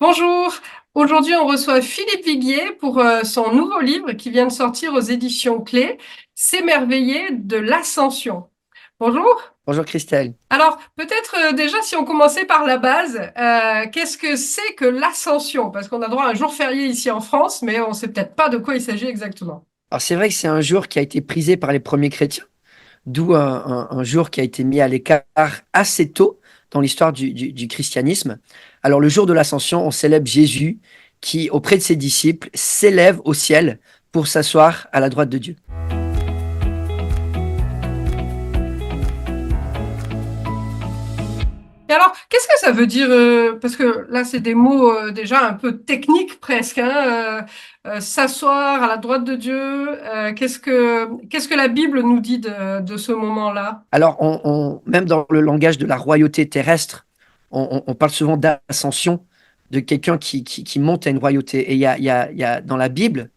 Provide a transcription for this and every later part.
Bonjour, aujourd'hui on reçoit Philippe Viguier pour son nouveau livre qui vient de sortir aux éditions Clés, S'émerveiller de l'ascension. Bonjour. Bonjour Christelle. Alors peut-être déjà si on commençait par la base, qu'est-ce que c'est que l'ascension? Parce qu'on a droit à un jour férié ici en France, mais on ne sait peut-être pas de quoi il s'agit exactement. Alors c'est vrai que c'est un jour qui a été prisé par les premiers chrétiens, d'où un jour qui a été mis à l'écart assez tôt dans l'histoire du christianisme. Alors le jour de l'ascension, on célèbre Jésus qui, auprès de ses disciples, s'élève au ciel pour s'asseoir à la droite de Dieu. Et alors, qu'est-ce que ça veut dire parce que là, c'est des mots déjà un peu techniques presque, hein, s'asseoir à la droite de Dieu. Qu'est-ce que la Bible nous dit de ce moment-là? Alors même dans le langage de la royauté terrestre, on parle souvent d'ascension, de quelqu'un qui monte à une royauté. Et dans la Bible,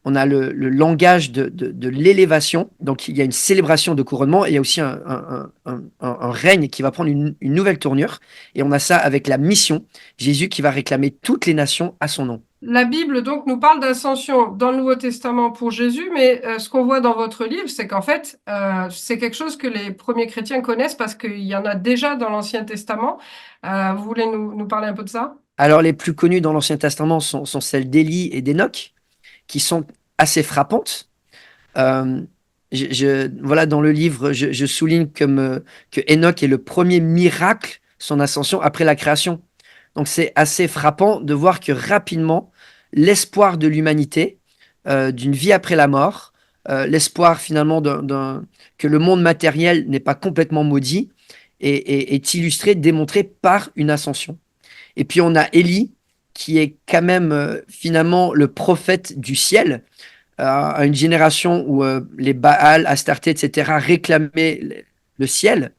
on a le langage de l'élévation. Donc, il y a une célébration de couronnement et il y a aussi un règne qui va prendre une nouvelle tournure. Et on a ça avec la mission, Jésus qui va réclamer toutes les nations à son nom. La Bible donc nous parle d'ascension dans le Nouveau Testament pour Jésus, mais ce qu'on voit dans votre livre, c'est qu'en fait, c'est quelque chose que les premiers chrétiens connaissent parce qu'il y en a déjà dans l'Ancien Testament. Vous voulez nous parler un peu de ça? Alors, les plus connus dans l'Ancien Testament sont celles d'Élie et d'Énoch, qui sont assez frappantes. Euh, voilà, dans le livre, je souligne que Enoch est le premier miracle, son ascension après la création. Donc c'est assez frappant de voir que rapidement, l'espoir de l'humanité, d'une vie après la mort, l'espoir finalement que le monde matériel n'est pas complètement maudit, est illustré, démontré par une ascension. Et puis on a Élie, qui est quand même finalement le prophète du ciel, à une génération où les Baal, Astarté, etc. réclamaient le ciel.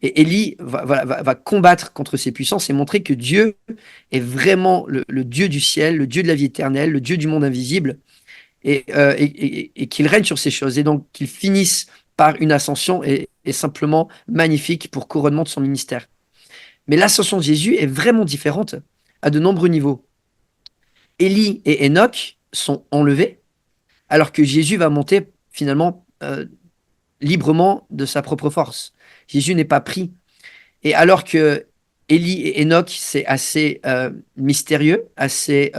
Et Élie va combattre contre ces puissances et montrer que Dieu est vraiment le Dieu du ciel, le Dieu de la vie éternelle, le Dieu du monde invisible, et qu'il règne sur ces choses. Et donc qu'il finisse par une ascension est simplement magnifique pour couronnement de son ministère. Mais l'ascension de Jésus est vraiment différente à de nombreux niveaux. Élie et Enoch sont enlevés, alors que Jésus va monter finalement librement de sa propre force. Jésus n'est pas pris. Et alors que Élie et Enoch, c'est assez mystérieux, assez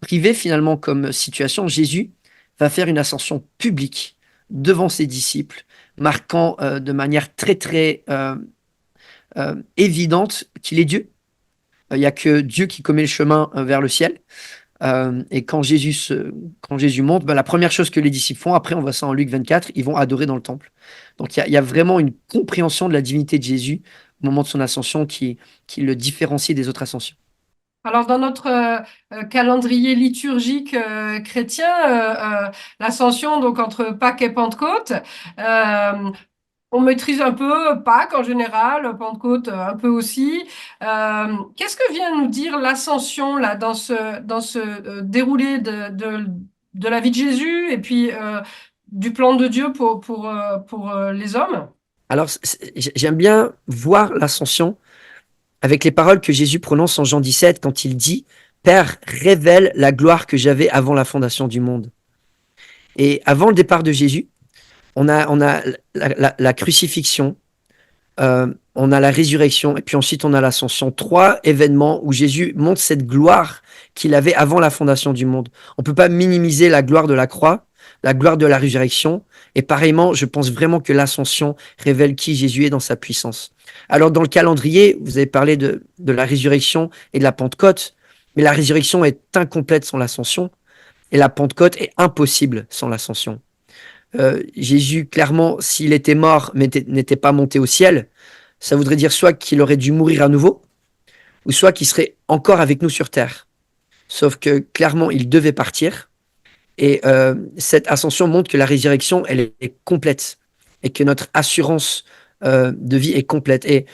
privé finalement comme situation, Jésus va faire une ascension publique devant ses disciples, marquant de manière très évidente qu'il est Dieu. Il n'y a que Dieu qui commet le chemin vers le ciel. Et quand Jésus monte, ben, la première chose que les disciples font, après on voit ça en Luc 24, ils vont adorer dans le temple. Donc il y a vraiment une compréhension de la divinité de Jésus au moment de son ascension qui le différencie des autres ascensions. Alors, dans notre calendrier liturgique chrétien, l'ascension, donc entre Pâques et Pentecôte, euh, on maîtrise un peu Pâques en général, Pentecôte un peu aussi. Qu'est-ce que vient nous dire l'ascension là dans ce déroulé de la vie de Jésus et puis du plan de Dieu pour les hommes? Alors j'aime bien voir l'ascension avec les paroles que Jésus prononce en Jean 17 quand il dit Père, révèle la gloire que j'avais avant la fondation du monde. Et avant le départ de Jésus, on a la crucifixion, on a la résurrection et puis ensuite on a l'ascension. Trois événements où Jésus montre cette gloire qu'il avait avant la fondation du monde. On ne peut pas minimiser la gloire de la croix, la gloire de la résurrection. Et pareillement, je pense vraiment que l'ascension révèle qui Jésus est dans sa puissance. Alors dans le calendrier, vous avez parlé de la résurrection et de la Pentecôte, mais la résurrection est incomplète sans l'ascension et la Pentecôte est impossible sans l'ascension. Jésus, clairement, s'il était mort mais n'était pas monté au ciel, ça voudrait dire soit qu'il aurait dû mourir à nouveau, ou soit qu'il serait encore avec nous sur terre. Sauf que clairement, il devait partir. Et cette ascension montre que la résurrection, elle est complète. Et que notre assurance de vie est complète. Et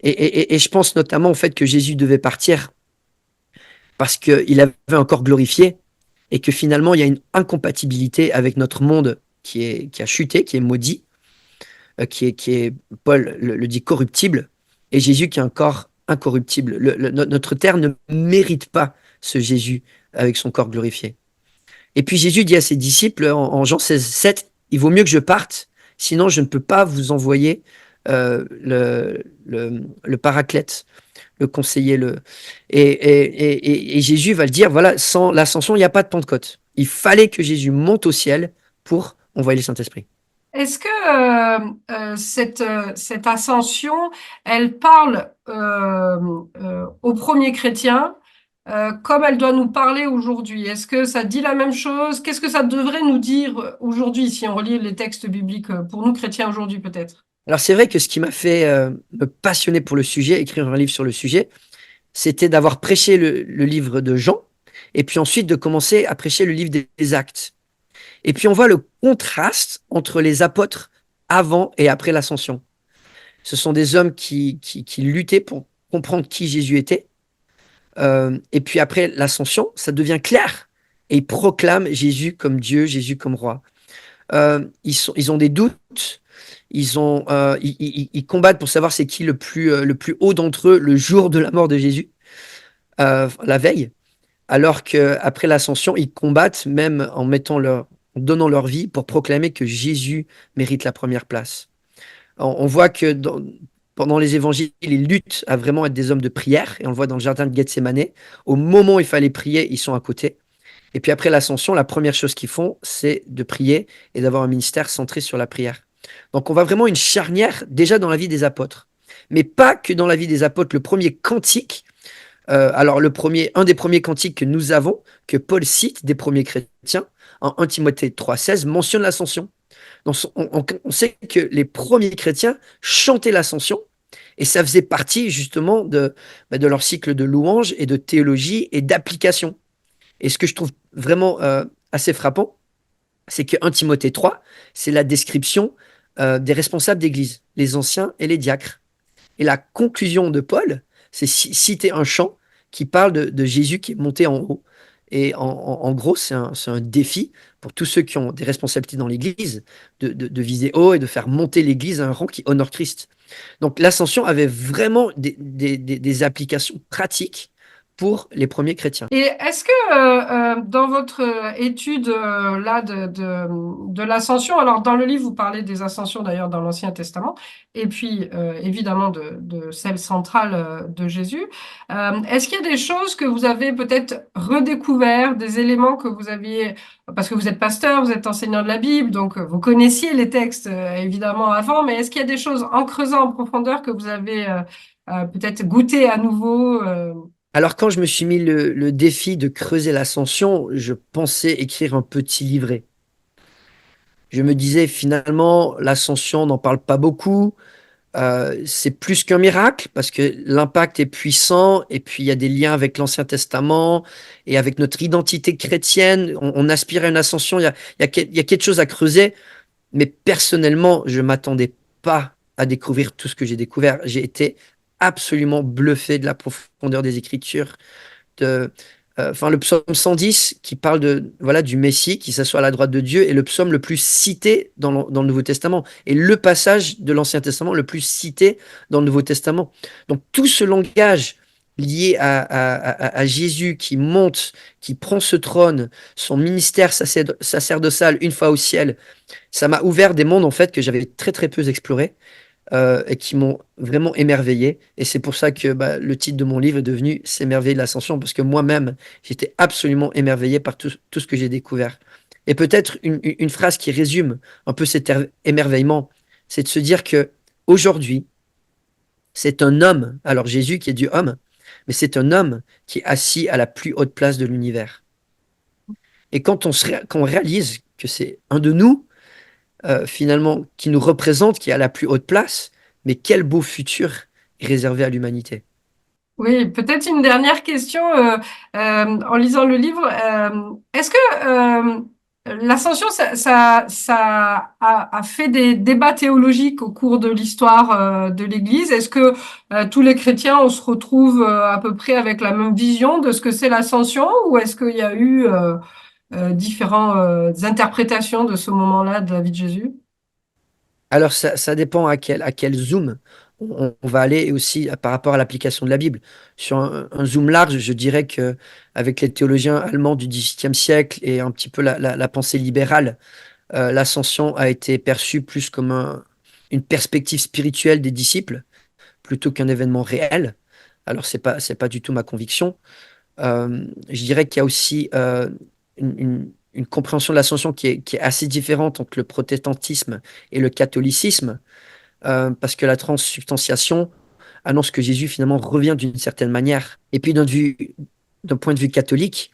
je pense notamment au fait que Jésus devait partir parce qu'il avait un corps glorifié et que finalement, il y a une incompatibilité avec notre monde qui a chuté, qui est maudit, qui est Paul le dit, corruptible, et Jésus qui a un corps incorruptible. Notre terre ne mérite pas ce Jésus avec son corps glorifié. Et puis Jésus dit à ses disciples en Jean 16, 7, il vaut mieux que je parte, sinon je ne peux pas vous envoyer le paraclète, le conseiller. Et Jésus va le dire, voilà, sans l'ascension, il n'y a pas de Pentecôte. Il fallait que Jésus monte au ciel pour envoyer le Saint-Esprit. Est-ce que cette ascension, elle parle aux premiers chrétiens comme elle doit nous parler aujourd'hui? Est-ce que ça dit la même chose? Qu'est-ce que ça devrait nous dire aujourd'hui si on relit les textes bibliques pour nous chrétiens aujourd'hui peut-être? Alors c'est vrai que ce qui m'a fait me passionner pour le sujet, écrire un livre sur le sujet, c'était d'avoir prêché le livre de Jean, et puis ensuite de commencer à prêcher le livre des Actes. Et puis on voit le contraste entre les apôtres avant et après l'ascension. Ce sont des hommes qui luttaient pour comprendre qui Jésus était. Et puis après l'ascension, ça devient clair. Et ils proclament Jésus comme Dieu, Jésus comme roi. Ils ont des doutes. Ils combattent pour savoir c'est qui le plus haut d'entre eux le jour de la mort de Jésus, la veille. Alors qu'après l'ascension, ils combattent même en donnant leur vie pour proclamer que Jésus mérite la première place. On voit que pendant les évangiles, ils luttent à vraiment être des hommes de prière, et on le voit dans le jardin de Gethsémane. Au moment où il fallait prier, ils sont à côté. Et puis après l'ascension, la première chose qu'ils font, c'est de prier et d'avoir un ministère centré sur la prière. Donc on voit vraiment une charnière déjà dans la vie des apôtres. Mais pas que dans la vie des apôtres. Le premier cantique, alors un des premiers cantiques que nous avons, que Paul cite des premiers chrétiens, en 1 Timothée 3,16, mentionne l'ascension. Donc on sait que les premiers chrétiens chantaient l'ascension, et ça faisait partie justement de leur cycle de louange et de théologie et d'application. Et ce que je trouve vraiment assez frappant, c'est que 1 Timothée 3, c'est la description des responsables d'église, les anciens et les diacres. Et la conclusion de Paul, c'est citer un chant qui parle de Jésus qui est monté en haut. Et en gros, c'est un défi pour tous ceux qui ont des responsabilités dans l'Église de viser haut et de faire monter l'Église à un rang qui honore Christ. Donc l'ascension avait vraiment des applications pratiques pour les premiers chrétiens. Et est-ce que dans votre étude là de l'ascension, alors dans le livre vous parlez des ascensions d'ailleurs dans l'Ancien Testament, et puis évidemment de celle centrale de Jésus, est-ce qu'il y a des choses que vous avez peut-être redécouvert, des éléments que vous aviez, parce que vous êtes pasteur, vous êtes enseignant de la Bible, donc vous connaissiez les textes évidemment avant, mais est-ce qu'il y a des choses en creusant en profondeur que vous avez peut-être goûté à nouveau Alors quand je me suis mis le défi de creuser l'ascension, je pensais écrire un petit livret. Je me disais finalement, l'ascension n'en parle pas beaucoup. C'est plus qu'un miracle parce que l'impact est puissant et puis il y a des liens avec l'Ancien Testament et avec notre identité chrétienne. On aspire à une ascension, il y a quelque chose à creuser, mais personnellement, je m'attendais pas à découvrir tout ce que j'ai découvert. J'ai été absolument bluffé de la profondeur des Écritures, de, enfin le psaume 110 qui parle voilà, du Messie qui s'assoit à la droite de Dieu est le psaume le plus cité dans le Nouveau Testament et le passage de l'Ancien Testament le plus cité dans le Nouveau Testament. Donc tout ce langage lié à Jésus qui monte, qui prend ce trône, son ministère sacerdotal une fois au ciel, ça m'a ouvert des mondes en fait que j'avais très très peu explorés et qui m'ont vraiment émerveillé. Et c'est pour ça que le titre de mon livre est devenu S'émerveiller de l'ascension, parce que moi-même, j'étais absolument émerveillé par tout ce que j'ai découvert. Et peut-être une phrase qui résume un peu cet émerveillement, c'est de se dire que aujourd'hui, c'est un homme, alors Jésus qui est Dieu homme, mais c'est un homme qui est assis à la plus haute place de l'univers. Et quand on réalise que c'est un de nous, finalement, qui nous représente, qui est à la plus haute place, mais quel beau futur est réservé à l'humanité. Oui, peut-être une dernière question en lisant le livre. Est-ce que l'ascension, ça a fait des débats théologiques au cours de l'histoire de l'Église? Est-ce que tous les chrétiens, on se retrouve à peu près avec la même vision de ce que c'est l'ascension, ou est-ce qu'il y a eu différentes interprétations de ce moment-là de la vie de Jésus? Alors, ça dépend à quel zoom on va aller aussi par rapport à l'application de la Bible. Sur un zoom large, je dirais que avec les théologiens allemands du XVIIIe siècle et un petit peu la pensée libérale, l'ascension a été perçue plus comme une perspective spirituelle des disciples plutôt qu'un événement réel. Alors, c'est pas du tout ma conviction. Je dirais qu'il y a aussi une compréhension de l'ascension qui est assez différente entre le protestantisme et le catholicisme, parce que la transsubstantiation annonce que Jésus finalement revient d'une certaine manière. Et puis d'un point de vue catholique,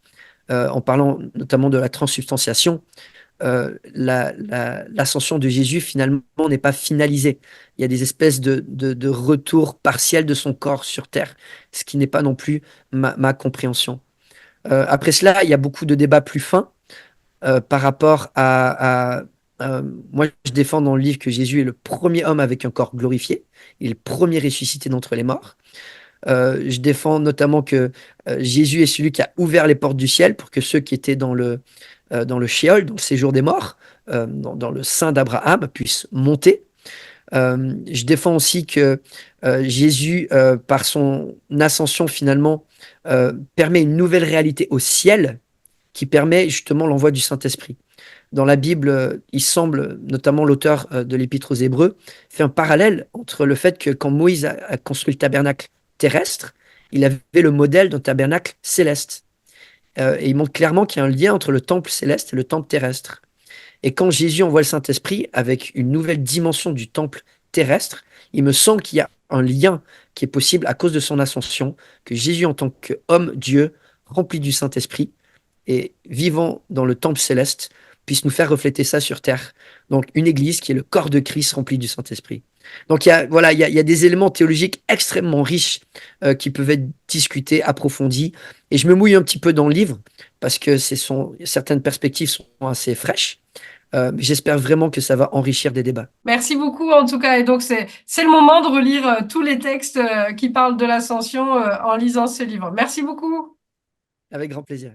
en parlant notamment de la transsubstantiation, l'ascension de Jésus finalement n'est pas finalisée. Il y a des espèces de retour partiel de son corps sur terre, ce qui n'est pas non plus ma compréhension. Après cela, il y a beaucoup de débats plus fins par rapport moi, je défends dans le livre que Jésus est le premier homme avec un corps glorifié. Il est le premier ressuscité d'entre les morts. Je défends notamment que Jésus est celui qui a ouvert les portes du ciel pour que ceux qui étaient dans le Sheol, dans le séjour des morts, dans le sein d'Abraham, puissent monter. Je défends aussi que Jésus, par son ascension finalement, permet une nouvelle réalité au ciel qui permet justement l'envoi du Saint-Esprit. Dans la Bible, il semble, notamment l'auteur de l'Épître aux Hébreux, fait un parallèle entre le fait que quand Moïse a construit le tabernacle terrestre, il avait le modèle d'un tabernacle céleste. Et il montre clairement qu'il y a un lien entre le temple céleste et le temple terrestre. Et quand Jésus envoie le Saint-Esprit avec une nouvelle dimension du temple terrestre, il me semble qu'il y a un lien qui est possible à cause de son ascension, que Jésus en tant qu'homme Dieu, rempli du Saint-Esprit, et vivant dans le temple céleste, puisse nous faire refléter ça sur terre. Donc une église qui est le corps de Christ rempli du Saint-Esprit. Donc voilà, il y a des éléments théologiques extrêmement riches qui peuvent être discutés, approfondis. Et je me mouille un petit peu dans le livre parce que certaines perspectives sont assez fraîches. Mais j'espère vraiment que ça va enrichir des débats. Merci beaucoup en tout cas. Et donc c'est le moment de relire tous les textes qui parlent de l'ascension en lisant ce livre. Merci beaucoup. Avec grand plaisir.